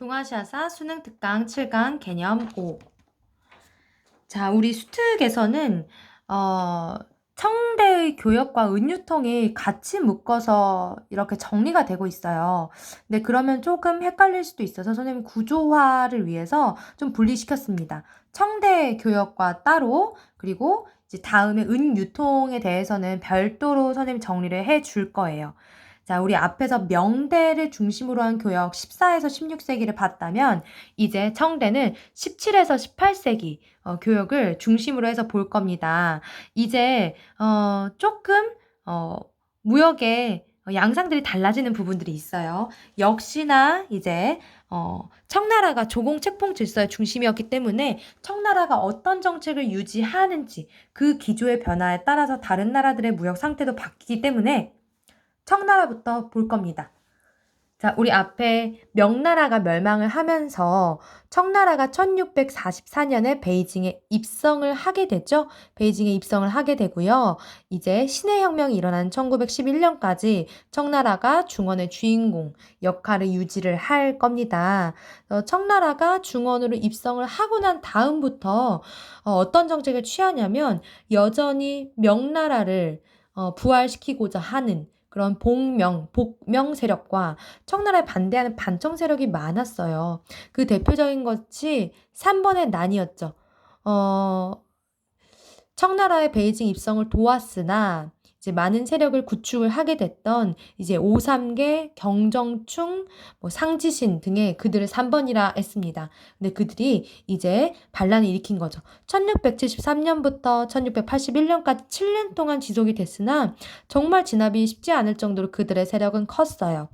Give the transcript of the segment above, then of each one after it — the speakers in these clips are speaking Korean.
동아시아사 수능 특강 7강 개념 5. 자, 우리 수특에서는 청대의 교역과 은유통이 같이 묶어서 이렇게 정리가 되고 있어요. 근데 그러면 조금 헷갈릴 수도 있어서 선생님 구조화를 위해서 좀 분리시켰습니다. 청대 교역과 따로, 그리고 이제 다음에 은유통에 대해서는 별도로 선생님 정리를 해 줄 거예요. 자, 우리 앞에서 명대를 중심으로 한 교역 14에서 16세기를 봤다면 이제 청대는 17에서 18세기 교역을 중심으로 해서 볼 겁니다. 이제 조금 무역의 양상들이 달라지는 부분들이 있어요. 역시나 이제 청나라가 조공 책봉 질서의 중심이었기 때문에 청나라가 어떤 정책을 유지하는지 그 기조의 변화에 따라서 다른 나라들의 무역 상태도 바뀌기 때문에 청나라부터 볼 겁니다. 자, 우리 앞에 명나라가 멸망을 하면서 청나라가 1644년에 베이징에 입성을 하게 되죠. 베이징에 입성을 하게 되고요. 이제 신해혁명이 일어난 1911년까지 청나라가 중원의 주인공 역할을 유지를 할 겁니다. 청나라가 중원으로 입성을 하고 난 다음부터 어떤 정책을 취하냐면 여전히 명나라를 부활시키고자 하는 그런 복명 세력과 청나라에 반대하는 반청 세력이 많았어요. 그 대표적인 것이 3번의 난이었죠. 청나라의 베이징 입성을 도왔으나 이제 많은 세력을 구축을 하게 됐던 이제 오삼계, 경정충, 상지신 등의 그들을 3번이라 했습니다. 근데 그들이 이제 반란을 일으킨 거죠. 1673년부터 1681년까지 7년 동안 지속이 됐으나 정말 진압이 쉽지 않을 정도로 그들의 세력은 컸어요.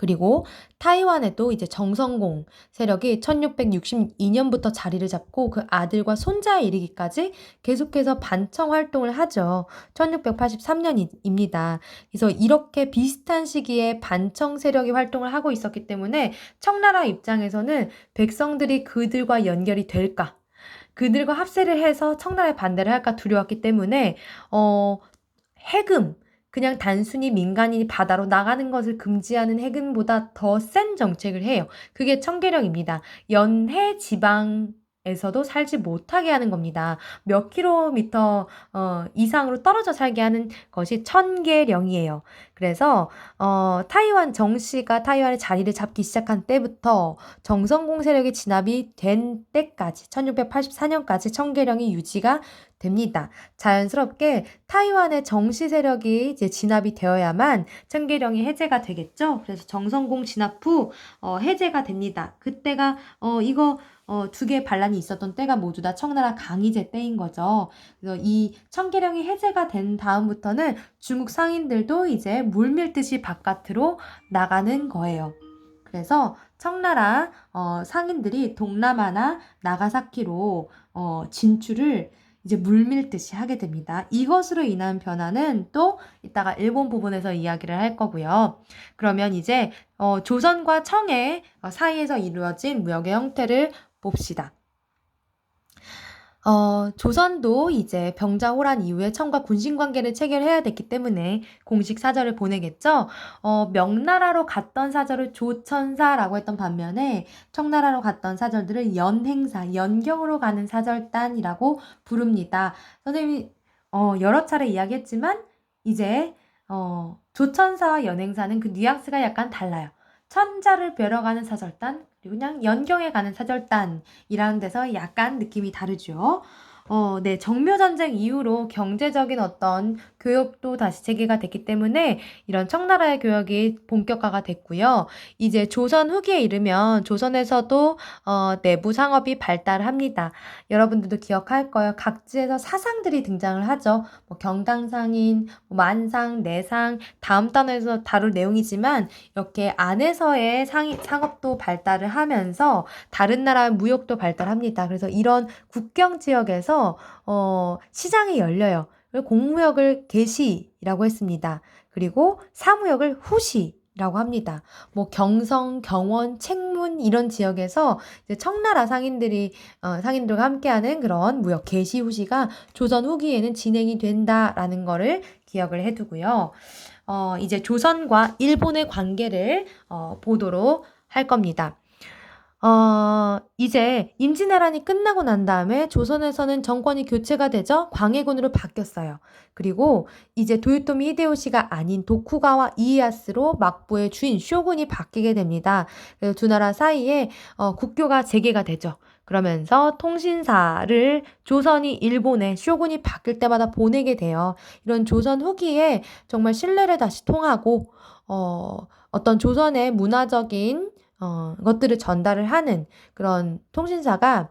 그리고 타이완에도 이제 정성공 세력이 1662년부터 자리를 잡고 그 아들과 손자에 이르기까지 계속해서 반청 활동을 하죠. 1683년입니다. 그래서 이렇게 비슷한 시기에 반청 세력이 활동을 하고 있었기 때문에 청나라 입장에서는 백성들이 그들과 연결이 될까? 그들과 합세를 해서 청나라에 반대를 할까 두려웠기 때문에 해금 그냥 단순히 민간인이 바다로 나가는 것을 금지하는 해금보다 더 센 정책을 해요. 그게 청계령입니다. 연해 지방에서도 살지 못하게 하는 겁니다. 몇 킬로미터 이상으로 떨어져 살게 하는 것이 청계령이에요. 그래서 타이완 정씨가 타이완에 자리를 잡기 시작한 때부터 정성공 세력이 진압이 된 때까지 1684년까지 청계령이 유지가 됩니다. 자연스럽게 타이완의 정시 세력이 이제 진압이 되어야만 청계령이 해제가 되겠죠. 그래서 정성공 진압 후 해제가 됩니다. 그때가 이거 두 개의 반란이 있었던 때가 모두 다 청나라 강희제 때인 거죠. 그래서 이 청계령이 해제가 된 다음부터는 중국 상인들도 이제 물밀듯이 바깥으로 나가는 거예요. 그래서 청나라 상인들이 동남아나 나가사키로 진출을 이제 물밀듯이 하게 됩니다. 이것으로 인한 변화는 또 이따가 일본 부분에서 이야기를 할 거고요. 그러면 이제 조선과 청의 사이에서 이루어진 무역의 형태를 봅시다. 조선도 이제 병자호란 이후에 청과 군신관계를 체결해야 됐기 때문에 공식 사절을 보내겠죠. 명나라로 갔던 사절을 조천사라고 했던 반면에 청나라로 갔던 사절들을 연행사, 연경으로 가는 사절단이라고 부릅니다. 선생님이 여러 차례 이야기했지만 이제 조천사와 연행사는 그 뉘앙스가 약간 달라요. 천자를 뵈러 가는 사절단, 그리고 그냥 연경에 가는 사절단이라는 데서 약간 느낌이 다르죠. 네, 정묘전쟁 이후로 경제적인 어떤 교역도 다시 재개가 됐기 때문에 이런 청나라의 교역이 본격화가 됐고요. 이제 조선 후기에 이르면 조선에서도 내부 상업이 발달합니다. 여러분들도 기억할 거예요. 각지에서 사상들이 등장을 하죠. 경당상인, 만상, 내상, 다음 단어에서 다룰 내용이지만 이렇게 안에서의 상업도 발달을 하면서 다른 나라의 무역도 발달합니다. 그래서 이런 국경 지역에서 시장이 열려요. 공무역을 개시라고 했습니다. 그리고 사무역을 후시라고 합니다. 경성, 경원, 책문 이런 지역에서 이제 청나라 상인들과 함께하는 그런 무역 개시 후시가 조선 후기에는 진행이 된다라는 거를 기억을 해두고요. 이제 조선과 일본의 관계를 보도록 할 겁니다. 이제 임진왜란이 끝나고 난 다음에 조선에서는 정권이 교체가 되죠. 광해군으로 바뀌었어요. 그리고 이제 도요토미 히데요시가 아닌 도쿠가와 이에야스로 막부의 주인 쇼군이 바뀌게 됩니다. 그래서 두 나라 사이에 국교가 재개가 되죠. 그러면서 통신사를 조선이 일본에 쇼군이 바뀔 때마다 보내게 돼요. 이런 조선 후기에 정말 신뢰를 다시 통하고 어떤 조선의 문화적인 것들을 전달을 하는 그런 통신사가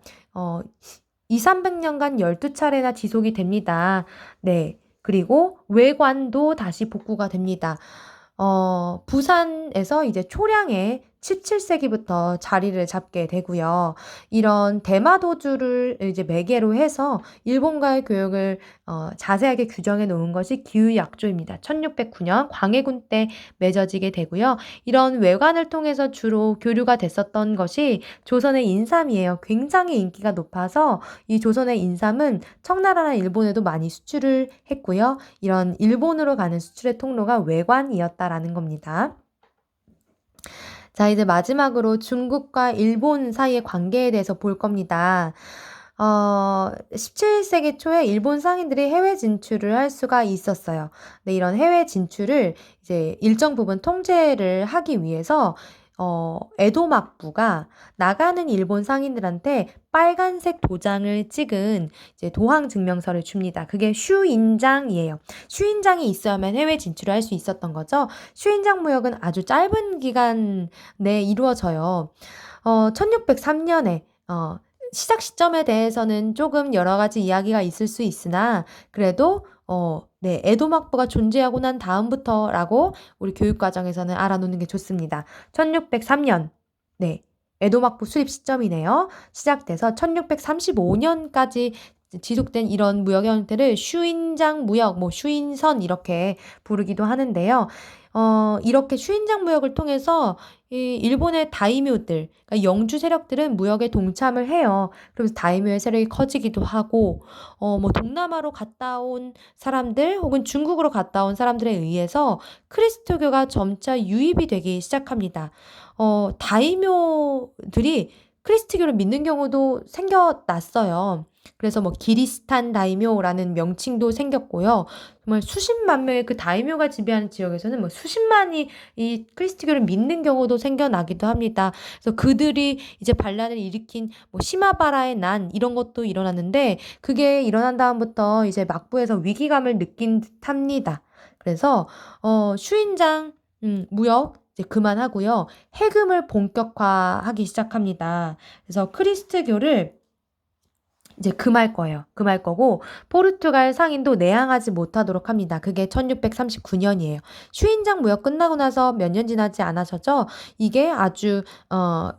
2,300년간 12차례나 지속이 됩니다. 네. 그리고 외관도 다시 복구가 됩니다. 부산에서 이제 초량에 17세기부터 자리를 잡게 되고요. 이런 대마도주를 이제 매개로 해서 일본과의 교역을 자세하게 규정해 놓은 것이 기후약조입니다. 1609년 광해군 때 맺어지게 되고요. 이런 외관을 통해서 주로 교류가 됐었던 것이 조선의 인삼이에요. 굉장히 인기가 높아서 이 조선의 인삼은 청나라나 일본에도 많이 수출을 했고요. 이런 일본으로 가는 수출의 통로가 외관이었다라는 겁니다. 자, 이제 마지막으로 중국과 일본 사이의 관계에 대해서 볼 겁니다. 17세기 초에 일본 상인들이 해외 진출을 할 수가 있었어요. 근데 이런 해외 진출을 이제 일정 부분 통제를 하기 위해서 에도 막부가 나가는 일본 상인들한테 빨간색 도장을 찍은 이제 도항 증명서를 줍니다. 그게 슈인장이에요. 슈인장이 있어야만 해외 진출을 할 수 있었던 거죠. 슈인장 무역은 아주 짧은 기간 내에 이루어져요. 1603년에 시작 시점에 대해서는 조금 여러 가지 이야기가 있을 수 있으나 그래도 네, 에도 막부가 존재하고 난 다음부터라고 우리 교육과정에서는 알아놓는 게 좋습니다. 1603년, 네, 에도 막부 수립 시점이네요. 시작돼서 1635년까지 지속된 이런 무역의 형태를 슈인장 무역, 뭐 슈인선 이렇게 부르기도 하는데요. 이렇게 슈인장 무역을 통해서 이 일본의 다이묘들, 그러니까 영주 세력들은 무역에 동참을 해요. 그러면서 다이묘의 세력이 커지기도 하고, 뭐 동남아로 갔다 온 사람들 혹은 중국으로 갔다 온 사람들에 의해서 크리스토교가 점차 유입이 되기 시작합니다. 다이묘들이 크리스트교를 믿는 경우도 생겨났어요. 그래서 뭐 기리스탄 다이묘라는 명칭도 생겼고요. 정말 수십만 명의 그 다이묘가 지배하는 지역에서는 뭐 수십만이 이 크리스트교를 믿는 경우도 생겨나기도 합니다. 그래서 그들이 이제 반란을 일으킨 뭐 시마바라의 난 이런 것도 일어났는데 그게 일어난 다음부터 이제 막부에서 위기감을 느낀 듯합니다. 그래서 슈인장 무역 이제 그만하고요. 해금을 본격화하기 시작합니다. 그래서 크리스트교를 이제 금할 거예요. 금할 거고 포르투갈 상인도 내항하지 못하도록 합니다. 그게 1639년이에요. 슈인장 무역 끝나고 나서 몇 년 지나지 않아서죠. 이게 아주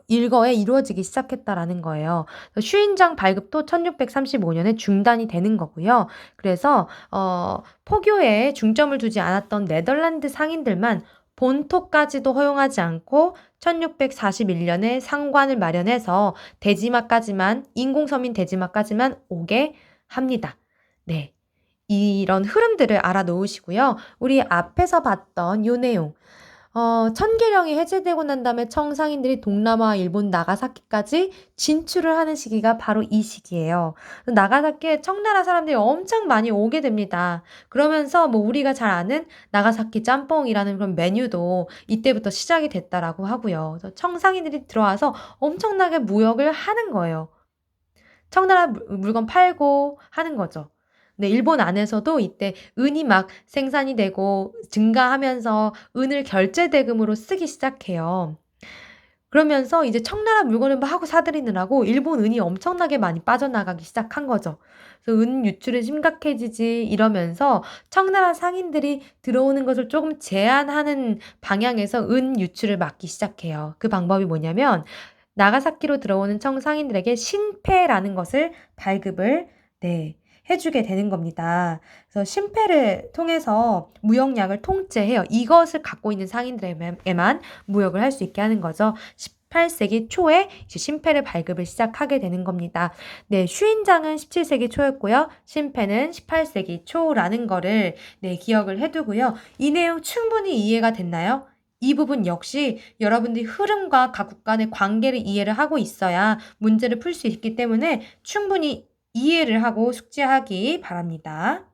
일거에 이루어지기 시작했다라는 거예요. 슈인장 발급도 1635년에 중단이 되는 거고요. 그래서 포교에 중점을 두지 않았던 네덜란드 상인들만 본토까지도 허용하지 않고 1641년에 상관을 마련해서 대지마까지만 인공서민 대지마까지만 오게 합니다. 네. 이런 흐름들을 알아놓으시고요. 우리 앞에서 봤던 요 내용 천계령이 해제되고 난 다음에 청상인들이 동남아, 일본, 나가사키까지 진출을 하는 시기가 바로 이 시기예요. 나가사키에 청나라 사람들이 엄청 많이 오게 됩니다. 그러면서 뭐 우리가 잘 아는 나가사키 짬뽕이라는 그런 메뉴도 이때부터 시작이 됐다라고 하고요. 그래서 청상인들이 들어와서 엄청나게 무역을 하는 거예요. 청나라 물건 팔고 하는 거죠. 네, 일본 안에서도 이때 은이 막 생산이 되고 증가하면서 은을 결제 대금으로 쓰기 시작해요. 그러면서 이제 청나라 물건을 막 하고 사들이느라고 일본 은이 엄청나게 많이 빠져나가기 시작한 거죠. 그래서 은 유출이 심각해지지 이러면서 청나라 상인들이 들어오는 것을 조금 제한하는 방향에서 은 유출을 막기 시작해요. 그 방법이 뭐냐면 나가사키로 들어오는 청상인들에게 신패라는 것을 발급을 해주게 되는 겁니다. 그래서 신패를 통해서 무역량을 통제해요. 이것을 갖고 있는 상인들에게만 무역을 할 수 있게 하는 거죠. 18세기 초에 이제 신패를 발급을 시작하게 되는 겁니다. 네, 슈인장은 17세기 초였고요. 신패는 18세기 초라는 거를 기억을 해두고요. 이 내용 충분히 이해가 됐나요? 이 부분 역시 여러분들이 흐름과 각국 간의 관계를 이해를 하고 있어야 문제를 풀 수 있기 때문에 충분히 이해를 하고 숙지하기 바랍니다.